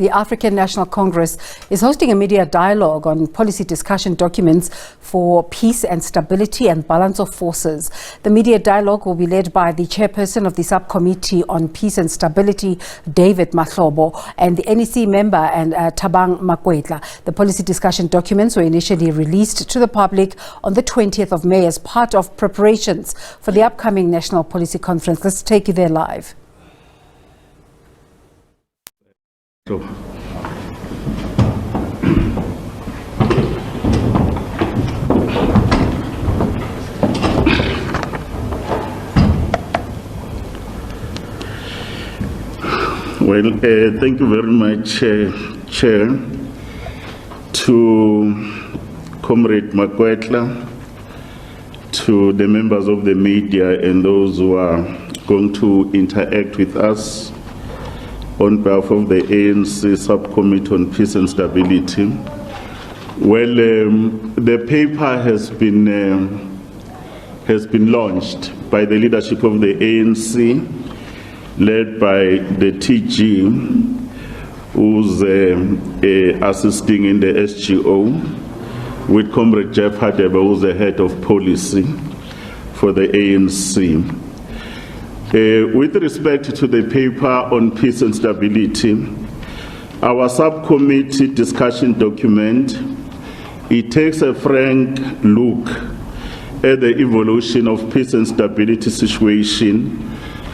the African National Congress is hosting a media dialogue on policy discussion documents for peace and stability and balance of forces. The media dialogue will be led by the chairperson of the subcommittee on peace and stability, David Mahlobo, and the NEC member and Thabang Makwetla. The policy discussion documents were initially released to the public on the 20th of May as part of preparations for the upcoming National Policy Conference. Let's take you there live. Well, thank you very much, Chair, to Comrade Makwetla, to the members of the media and those who are going to interact with us on behalf of the ANC Subcommittee on Peace and Stability. Well, the paper has been launched by the leadership of the ANC, led by the TG, who's assisting in the SGO, with Comrade Jeff Hadebe, who's the head of policy for the ANC. With respect to the paper on peace and stability, our subcommittee discussion document, it takes a frank look at the evolution of peace and stability situation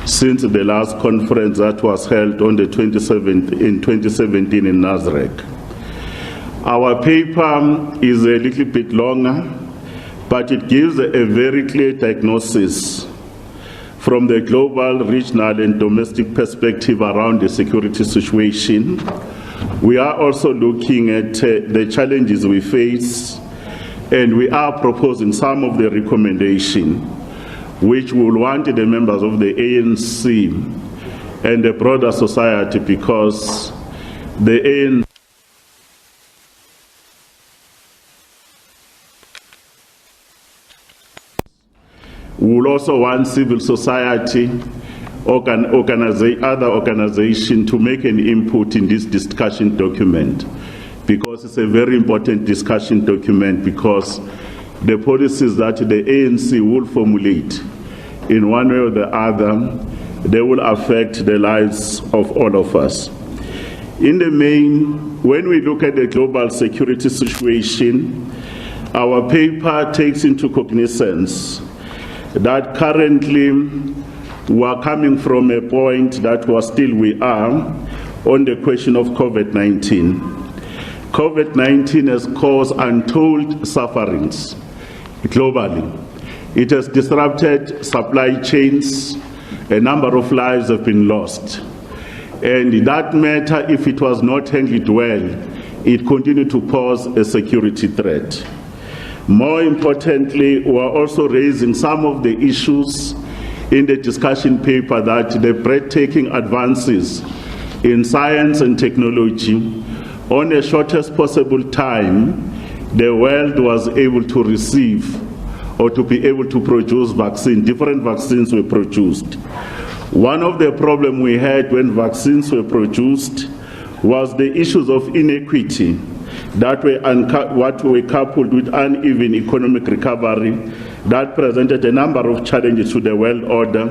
since the last conference that was held on the 2017 in Nasrec. Our paper is a little bit longer, but it gives a very clear diagnosis from the global, regional, and domestic perspective around the security situation. We are also looking at the challenges we face, and we are proposing some of the recommendations which we will want the members of the ANC and the broader society, because the ANC we will also want civil society, other organizations to make an input in this discussion document, because it's a very important discussion document, because the policies that the ANC will formulate in one way or the other, they will affect the lives of all of us. In the main, when we look at the global security situation, our paper takes into cognizance that currently we are coming from a point that we are on the question of COVID-19. COVID-19 has caused untold sufferings globally. It has disrupted supply chains. A number of lives have been lost. And that matter, if it was not handled well, it continued to pose a security threat. More importantly, we are also raising some of the issues in the discussion paper, that the breathtaking advances in science and technology, on the shortest possible time, the world was able to receive or to be able to produce vaccines. Different vaccines were produced. One of the problems we had when vaccines were produced was the issues of inequity that were coupled with uneven economic recovery that presented a number of challenges to the world order,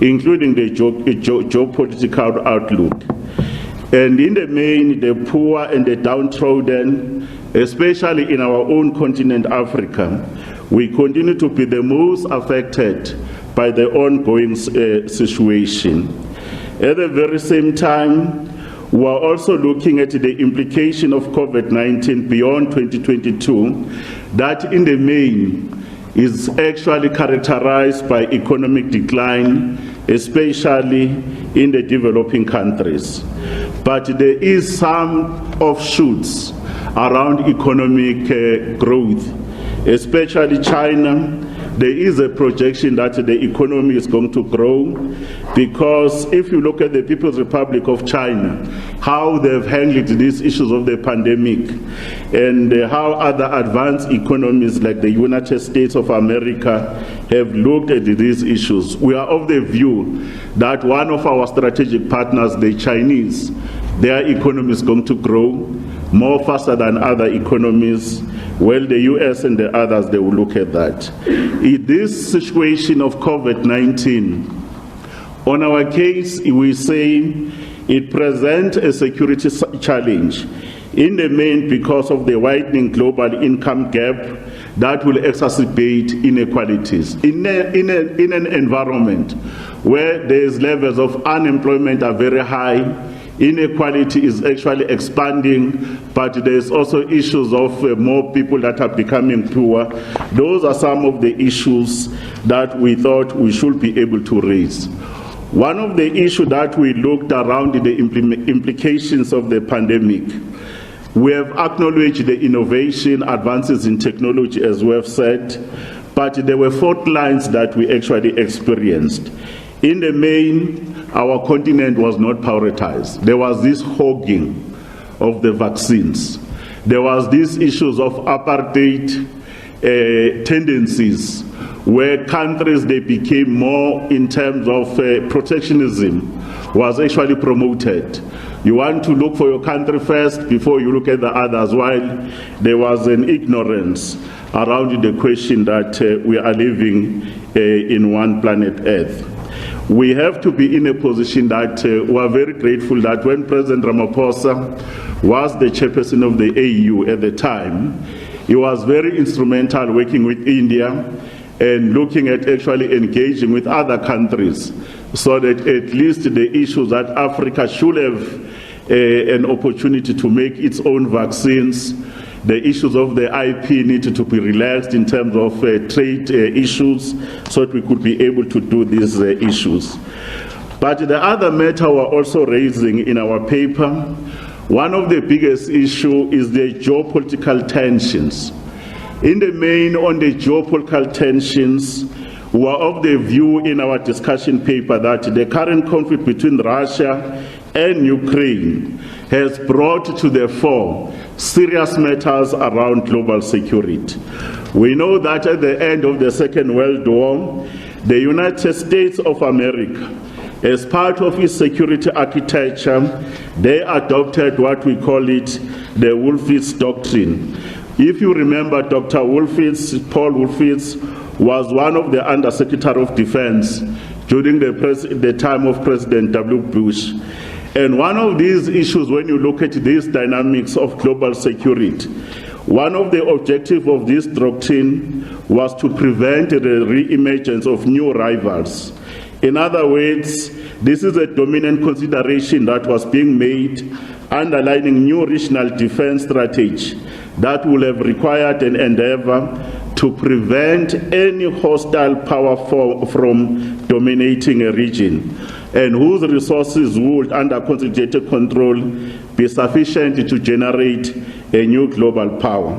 including the geopolitical outlook. And in the main, the poor and the downtrodden, especially in our own continent, Africa, we continue to be the most affected by the ongoing situation. At the very same time, we are also looking at the implication of COVID-19 beyond 2022, that in the main is actually characterized by economic decline, especially in the developing countries. But there is some offshoots around economic growth, especially China. There is a projection that the economy is going to grow, because if you look at the People's Republic of China, how they've handled these issues of the pandemic, and how other advanced economies like the United States of America have looked at these issues, we are of the view that one of our strategic partners, the Chinese, their economy is going to grow more faster than other economies. Well, the US and the others, they will look at that. In this situation of COVID-19, on our case, we say it presents a security challenge, in the main because of the widening global income gap that will exacerbate inequalities. In an environment where there's levels of unemployment are very high, inequality is actually expanding, but there's also issues of more people that are becoming poor. Those are some of the issues that we thought we should be able to raise. One of the issues that we looked around the implications of the pandemic, we have acknowledged the innovation, advances in technology, as we have said, but there were fault lines that we actually experienced. In the main, our continent was not prioritized. There was this hogging of the vaccines. There was these issues of apartheid tendencies, where countries, they became more in terms of protectionism was actually promoted. You want to look for your country first before you look at the others, while there was an ignorance around the question that we are living in one planet Earth. We have to be in a position that we are very grateful that when President Ramaphosa was the chairperson of the AU at the time, he was very instrumental working with India and looking at actually engaging with other countries so that at least the issues that Africa should have an opportunity to make its own vaccines, the issues of the IP needed to be relaxed in terms of trade issues so that we could be able to do these issues. But the other matter we're also raising in our paper, one of the biggest issues is the geopolitical tensions. In the main, on the geopolitical tensions, we are of the view in our discussion paper that the current conflict between Russia and Ukraine has brought to the fore serious matters around global security. We know that at the end of the Second World War, the United States of America, as part of its security architecture, they adopted what we call it the Wolfowitz Doctrine. If you remember, Dr. Wolfowitz, Paul Wolfowitz, was one of the Undersecretary of Defense during the time of President W. Bush. And one of these issues, when you look at these dynamics of global security, one of the objectives of this doctrine was to prevent the re-emergence of new rivals. In other words, this is a dominant consideration that was being made underlining new regional defense strategy that will have required an endeavor to prevent any hostile power from dominating a region, and whose resources would, under consolidated control, be sufficient to generate a new global power.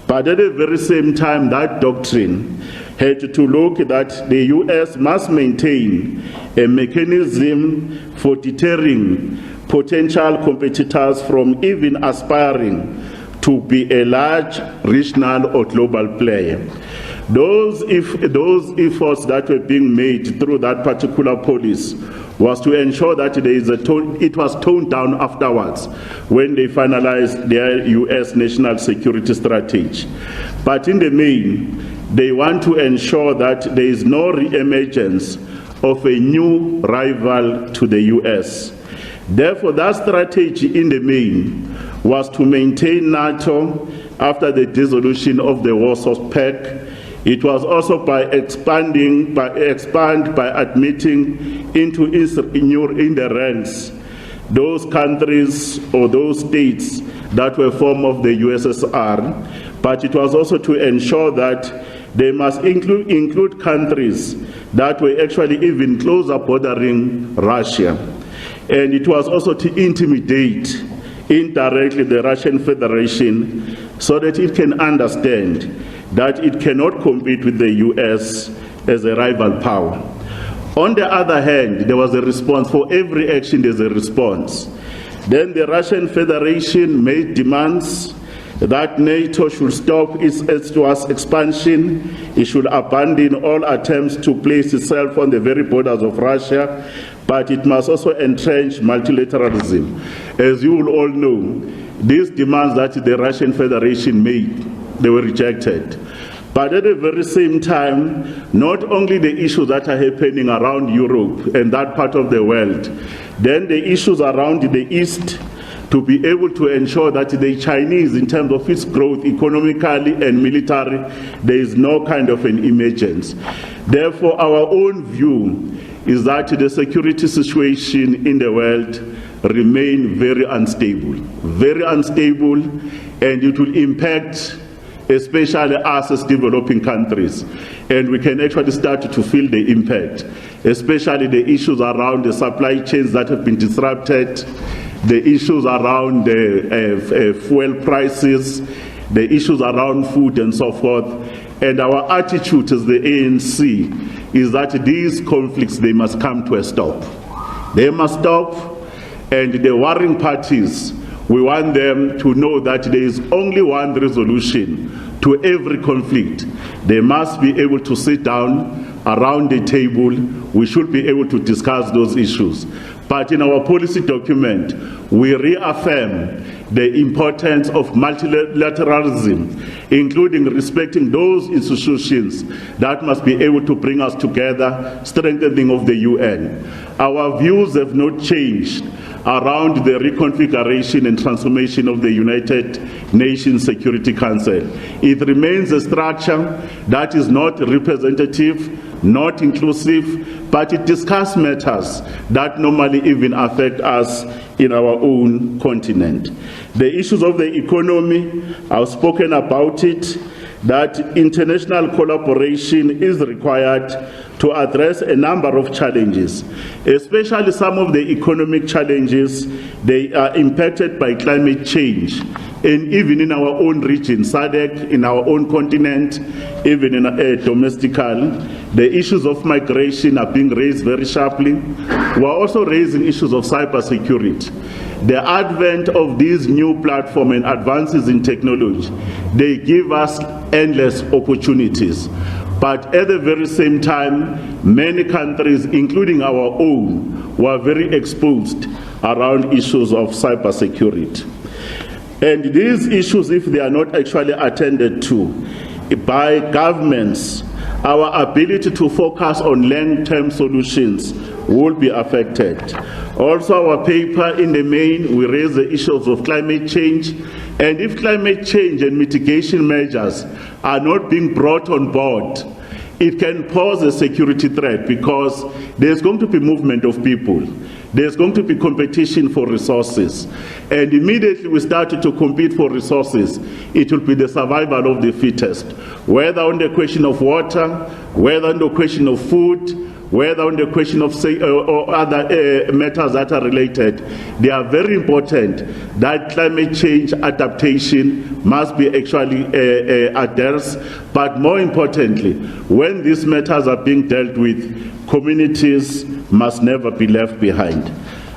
But at the very same time, that doctrine had to look that the US must maintain a mechanism for deterring potential competitors from even aspiring to be a large regional or global player. Those efforts that were being made through that particular policy was to ensure that it was toned down afterwards when they finalized their US national security strategy. But in the main, they want to ensure that there is no re-emergence of a new rival to the US. Therefore, that strategy in the main was to maintain NATO after the dissolution of the Warsaw Pact. It was also by admitting into in the ranks those countries or those states that were form of the USSR, but it was also to ensure that they must include countries that were actually even closer bordering Russia. And it was also to intimidate indirectly the Russian Federation so that it can understand that it cannot compete with the US as a rival power. On the other hand, there was a response. For every action, there's a response. Then the Russian Federation made demands that NATO should stop its eastwards expansion. It should abandon all attempts to place itself on the very borders of Russia. but it must also entrench multilateralism. As you will all know, these demands that the Russian Federation made, they were rejected. But at the very same time, not only the issues that are happening around Europe and that part of the world, then the issues around the East, to be able to ensure that the Chinese, in terms of its growth economically and military, there is no kind of an emergence. Therefore, our own view is that the security situation in the world remain very unstable, and it will impact especially us as developing countries. And we can actually start to feel the impact, especially the issues around the supply chains that have been disrupted, the issues around the fuel prices, the issues around food and so forth. And our attitude as the ANC is that these conflicts, they must come to a stop. They must stop, and the warring parties, we want them to know that there is only one resolution to every conflict. They must be able to sit down around the table. We should be able to discuss those issues. But in our policy document, we reaffirm the importance of multilateralism, including respecting those institutions that must be able to bring us together, strengthening of the UN. Our views have not changed around the reconfiguration and transformation of the United Nations Security Council. It remains a structure that is not representative, not inclusive, but it discusses matters that normally even affect us in our own continent. The issues of the economy, I've spoken about it, that international collaboration is required to address a number of challenges, especially some of the economic challenges. They are impacted by climate change, and even in our own region, SADC, in our own continent, even in domestical, the issues of migration are being raised very sharply. We are also raising issues of cybersecurity. The advent of these new platforms and advances in technology, they give us endless opportunities. But at the very same time, many countries, including our own, were very exposed around issues of cybersecurity. And these issues, if they are not actually attended to by governments, our ability to focus on long-term solutions will be affected. Also, our paper, in the main, we raise the issues of climate change. And if climate change and mitigation measures are not being brought on board, it can pose a security threat, because there's going to be movement of people. There's going to be competition for resources. And immediately we started to compete for resources, it will be the survival of the fittest. Whether on the question of water, whether on the question of food, whether on the question of or other matters that are related, they are very important. That climate change adaptation must be actually addressed. But more importantly, when these matters are being dealt with, communities must never be left behind.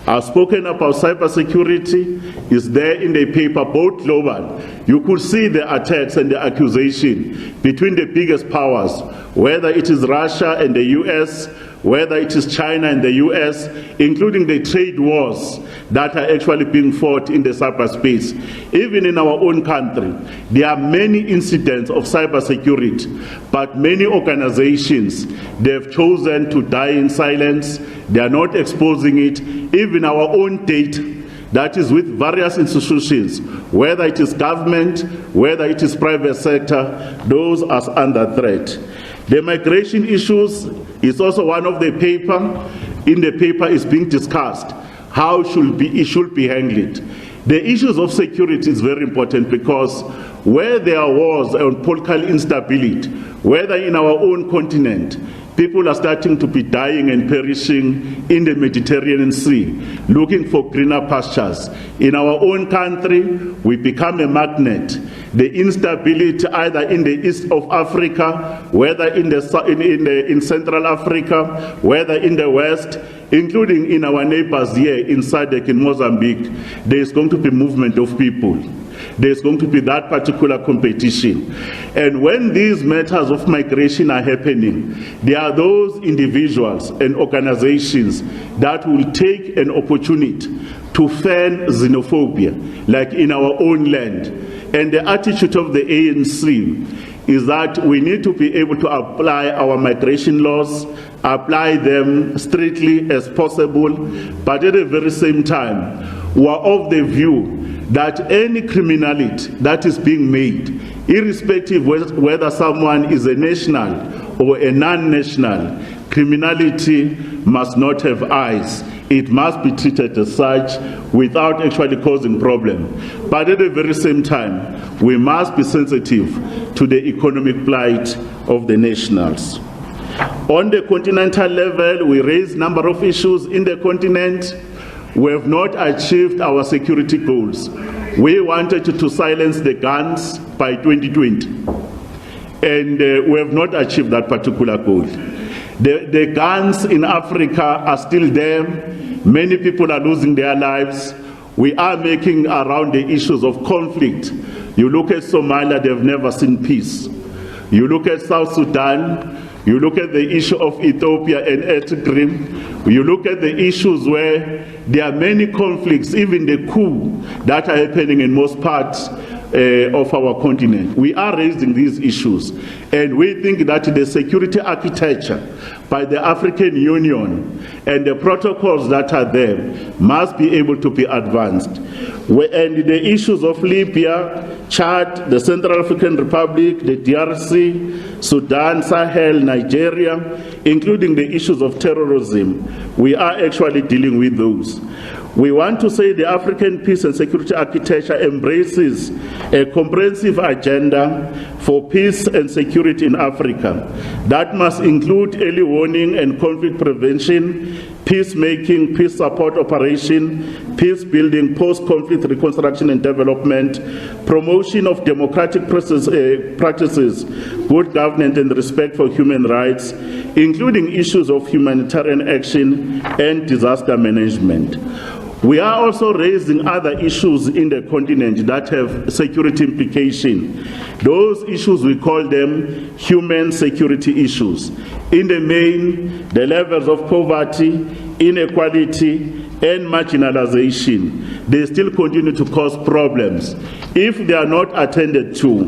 I've spoken about cybersecurity. Is there in the paper, both global. You could see the attacks and the accusation between the biggest powers, whether it is Russia and the US, whether it is China and the US, including the trade wars that are actually being fought in the cyberspace. Even in our own country, there are many incidents of cybersecurity, but many organizations, they've chosen to die in silence. They are not exposing it. Even our own data, that is with various institutions, whether it is government, whether it is private sector, those are under threat. The migration issues is also one of the paper. In the paper is being discussed how it should be handled. The issues of security is very important, because where there are wars and political instability, whether in our own continent, people are starting to be dying and perishing in the Mediterranean Sea, looking for greener pastures. In our own country, we become a magnet. The instability either in the east of Africa, whether in Central Africa, whether in the west, including in our neighbors here in SADC, in Mozambique, there is going to be movement of people. there's going to be that particular competition. And when these matters of migration are happening, there are those individuals and organizations that will take an opportunity to fan xenophobia, like in our own land. And the attitude of the ANC is that we need to be able to apply our migration laws, apply them strictly as possible, but at the very same time, we are of the view that any criminality that is being made, irrespective whether someone is a national or a non-national, criminality must not have eyes. It must be treated as such without actually causing problem. But at the very same time, we must be sensitive to the economic plight of the nationals. On the continental level, we raise a number of issues in the continent. We have not achieved our security goals. We wanted to silence the guns by 2020, and we have not achieved that particular goal. The guns in Africa are still there. Many people are losing their lives. We are making around the issues of conflict. You look at Somalia, they've never seen peace. You look at South Sudan, you look at the issue of Ethiopia and Eritrea, you look at the issues where there are many conflicts, even the coup that are happening in most parts of our continent. We are raising these issues, and we think that the security architecture by the African Union and the protocols that are there must be able to be advanced. And the issues of Libya, Chad, the Central African Republic, the DRC, Sudan, Sahel, Nigeria, including the issues of terrorism, we are actually dealing with those. We want to say the African peace and security architecture embraces a comprehensive agenda for peace and security in Africa that must include early warning and conflict prevention, peacemaking, peace support operation, peace building, post-conflict reconstruction and development, promotion of democratic practices, good governance and respect for human rights, including issues of humanitarian action and disaster management. We are also raising other issues in the continent that have security implication. Those issues, we call them human security issues. In the main, the levels of poverty, inequality, and marginalization, they still continue to cause problems. If they are not attended to,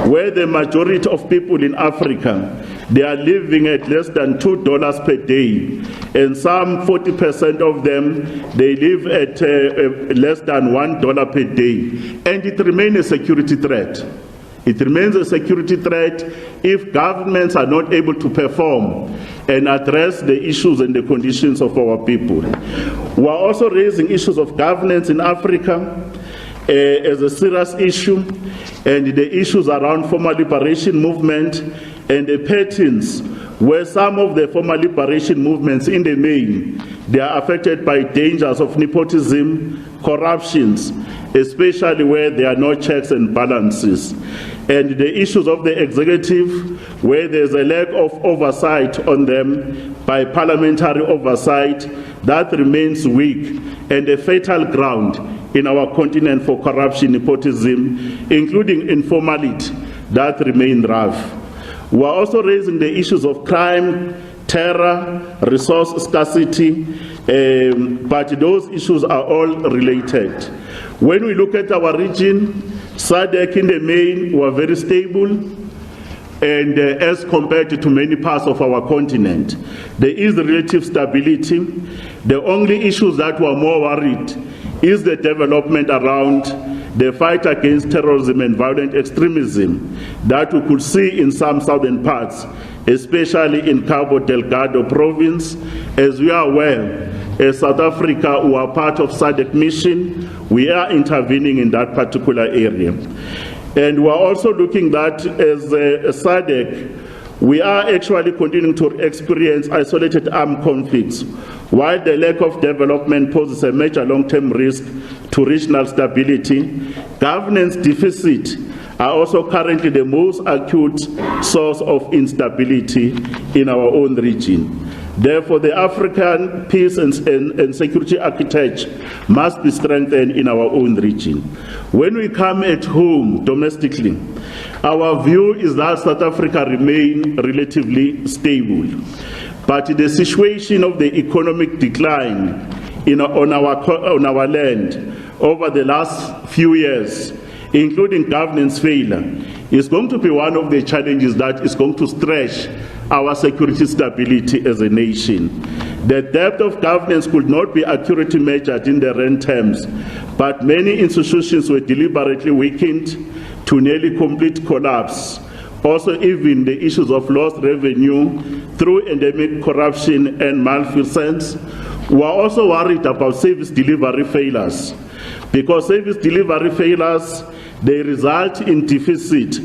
where the majority of people in Africa, they are living at less than $2 per day, and some 40% of them, they live at less than $1 per day, and it remains a security threat. It remains a security threat if governments are not able to perform and address the issues and the conditions of our people. We are also raising issues of governance in Africa as a serious issue, and the issues around former liberation movement and the patterns where some of the former liberation movements in the main, they are affected by dangers of nepotism, corruptions, especially where there are no checks and balances. And the issues of the executive, where there's a lack of oversight on them by parliamentary oversight, that remains weak and a fatal ground in our continent for corruption, nepotism, including informality, that remain rough. We are also raising the issues of crime, terror, resource scarcity, but those issues are all related. When we look at our region, SADC in the main were very stable, and as compared to many parts of our continent, there is relative stability. The only issues that were more worried is the development around the fight against terrorism and violent extremism that we could see in some southern parts, especially in Cabo Delgado province. As we are aware, as South Africa, who are part of SADC mission, we are intervening in that particular area. And we are also looking that as a SADC, we are actually continuing to experience isolated armed conflicts, while the lack of development poses a major long-term risk to regional stability. Governance deficit are also currently the most acute source of instability in our own region. Therefore, the African peace and security architecture must be strengthened in our own region. When we come at home domestically, our view is that South Africa remains relatively stable. But the situation of the economic decline on our land over the last few years, including governance failure, is going to be one of the challenges that is going to stretch our security stability as a nation. The depth of governance could not be accurately measured in the rand terms, but many institutions were deliberately weakened to nearly complete collapse. Also, even the issues of lost revenue through endemic corruption and malfeasance. We are also worried about service delivery failures, because service delivery failures, they result in deficit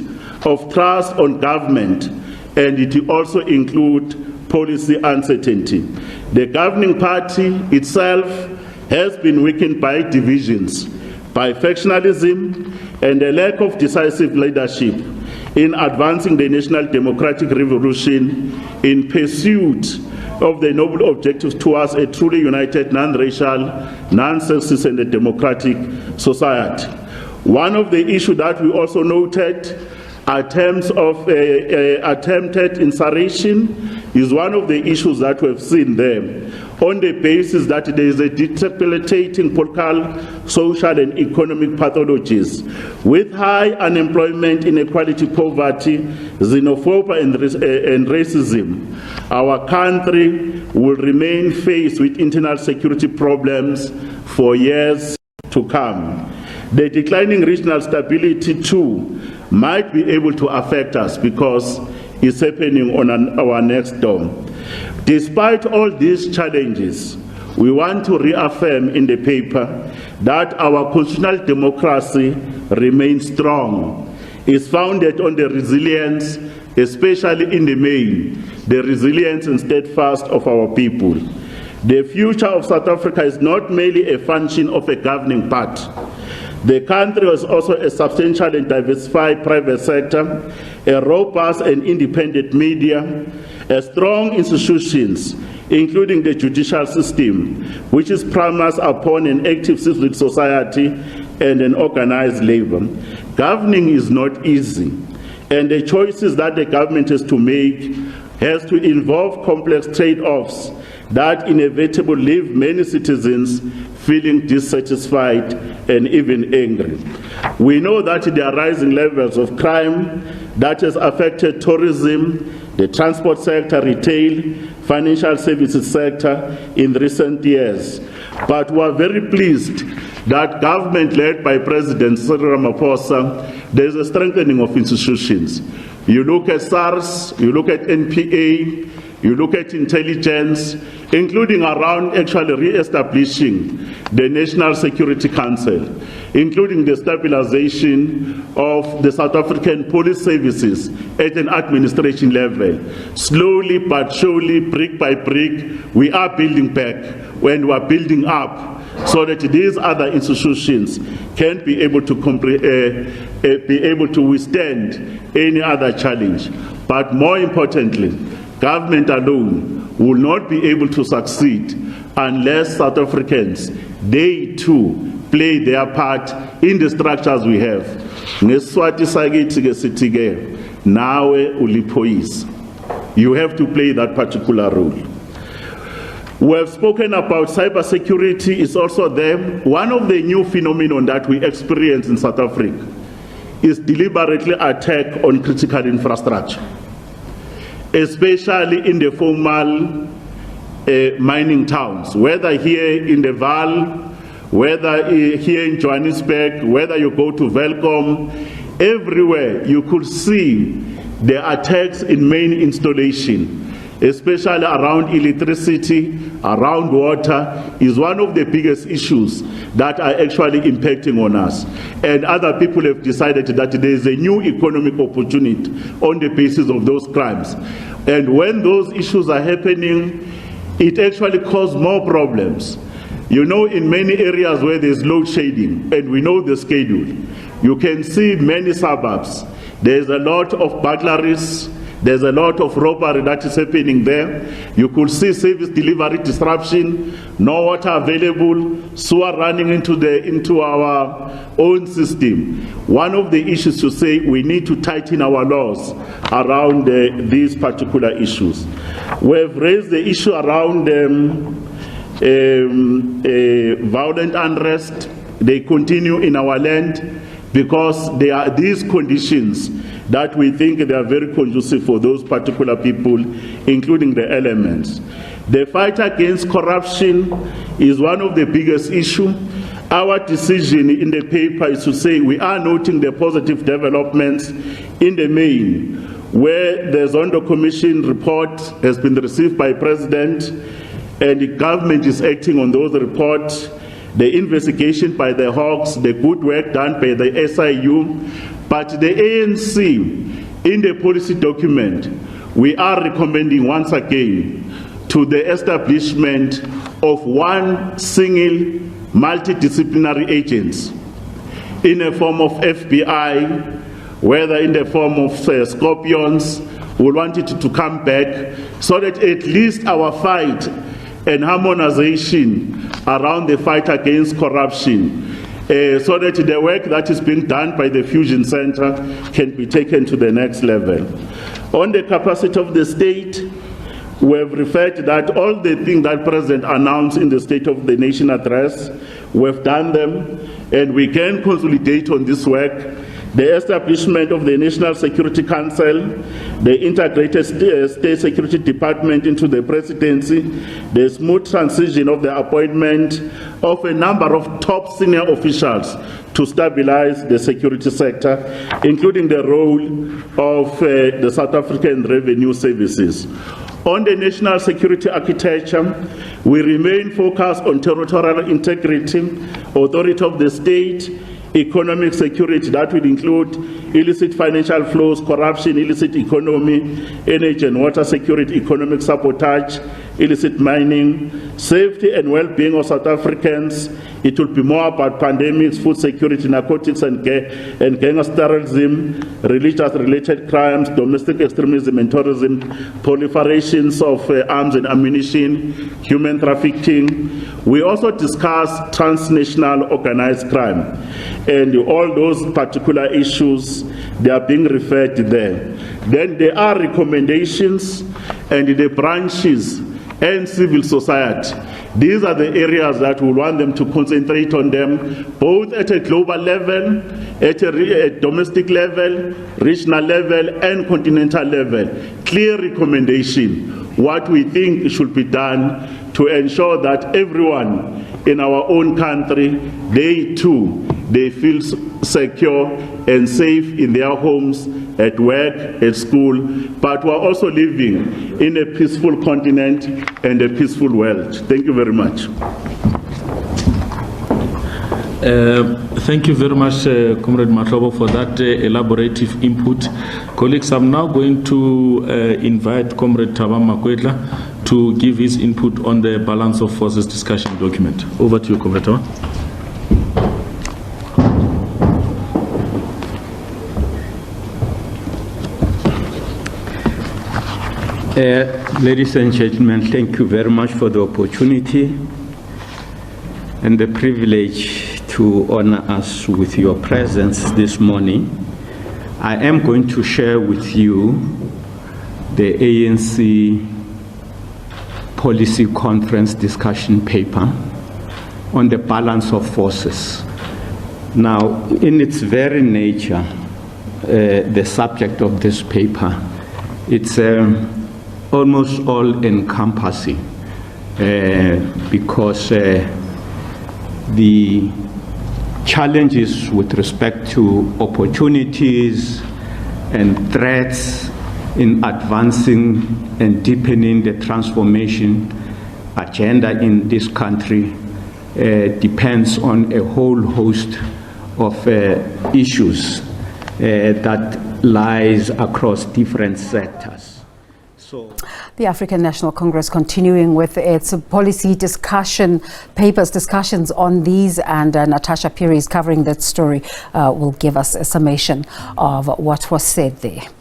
of trust on government, and it also includes policy uncertainty. The governing party itself has been weakened by divisions, by factionalism, and a lack of decisive leadership in advancing the national democratic revolution in pursuit of the noble objectives towards a truly united, non-racial, non-sexist, and a democratic society. One of the issues that we also noted, attempts of attempted insurrection, is one of the issues that we have seen there, on the basis that there is a debilitating political, social, and economic pathologies, with high unemployment, inequality, poverty, xenophobia, and racism. Our country will remain faced with internal security problems for years to come. The declining regional stability too might be able to affect us, because it's happening on our next door. Despite all these challenges, we want to reaffirm in the paper that our constitutional democracy remains strong. It's founded on the resilience, especially in the main, the resilience and steadfast of our people. The future of South Africa is not merely a function of a governing party. The country has also a substantial and diversified private sector, a robust and independent media, strong institutions, including the judicial system, which is premised upon an active civil society and an organized labor. Governing is not easy, and the choices that the government has to make has to involve complex trade-offs that inevitably leave many citizens feeling dissatisfied and even angry. We know that there are rising levels of crime that has affected tourism, the transport sector, retail, financial services sector in recent years. But we are very pleased that government led by President Cyril Ramaphosa, there is a strengthening of institutions. You look at SARS, you look at NPA, you look at intelligence, including around actually re-establishing the National Security Council, including the stabilization of the South African police services at an administration level. Slowly but surely, brick by brick, we are building back when we are building up, so that these other institutions can be able to withstand any other challenge. But more importantly, government alone will not be able to succeed unless South Africans, they too, play their part in the structures we have. Ngeswati sakithi ke sithi ke nawe uliphoyisa. You have to play that particular role. We have spoken about cybersecurity. Is also there. One of the new phenomenon that we experience in South Africa is deliberately attack on critical infrastructure, especially in the formal mining towns, whether here in the Vaal, whether here in Johannesburg, whether you go to Welkom, everywhere you could see the attacks in main installation, especially around electricity, around water, is one of the biggest issues that are actually impacting on us. And other people have decided that there is a new economic opportunity on the basis of those crimes. And when those issues are happening, it actually causes more problems. You know, in many areas where there's load shedding, and we know the schedule, you can see many suburbs, there's a lot of burglaries, There's a lot of robbery that is happening there. You could see service delivery disruption, no water available, sewer running into our own system. One of the issues to say we need to tighten our laws around these particular issues. We've raised the issue around violent unrest. They continue in our land because there are these conditions that we think they are very conducive for those particular people, including the elements. The fight against corruption is one of the biggest issues. Our decision in the paper is to say we are noting the positive developments in the main, where the Zondo Commission report has been received by President and the government is acting on those reports, the investigation by the Hawks, the good work done by the SIU, but the ANC in the policy document, we are recommending once again to the establishment of one single multidisciplinary agency in a form of FBI, whether in the form of scorpions. We want it to come back so that at least our fight and harmonization around the fight against corruption, so that the work that is being done by the Fusion Center can be taken to the next level. On the capacity of the state, we have referred that all the things that President announced in the State of the Nation address, we've done them, and we can consolidate on this work. The establishment of the National Security Council, the integrated State Security Department into the presidency, the smooth transition of the appointment of a number of top senior officials to stabilize the security sector, including the role of the South African Revenue Services. On the national security architecture, we remain focused on territorial integrity, authority of the state, economic security that will include illicit financial flows, corruption, illicit economy, energy and water security, economic sabotage, illicit mining, safety and well-being of South Africans. It will be more about pandemics, food security, narcotics and gangsterism, religious-related crimes, domestic extremism and terrorism, proliferations of arms and ammunition, human trafficking. We also discussed transnational organized crime, and all those particular issues, they are being referred there. Then there are recommendations and the branches and civil society. These are the areas that we want them to concentrate on them, both at a global level, at a domestic level, regional level, and continental level. Clear recommendation, what we think should be done to ensure that everyone in our own country, they too, they feel secure and safe in their homes, at work, at school, but we're also living in a peaceful continent and a peaceful world. Thank you very much. Thank you very much, Comrade Mahlobo, for that elaborative input. Colleagues, I'm now going to invite Comrade Thabang Makwetla to give his input on the balance of forces discussion document. Over to you, Comrade Thabang. Ladies and gentlemen, thank you very much for the opportunity and the privilege to honor us with your presence this morning. I am going to share with you the ANC policy conference discussion paper on the balance of forces. Now, in its very nature, the subject of this paper, it's almost all-encompassing because the challenges with respect to opportunities and threats in advancing and deepening the transformation agenda in this country depends on a whole host of issues that lies across different sectors. The African National Congress continuing with its policy discussions on these, and Natasha Piri is covering that story, will give us a summation of what was said there.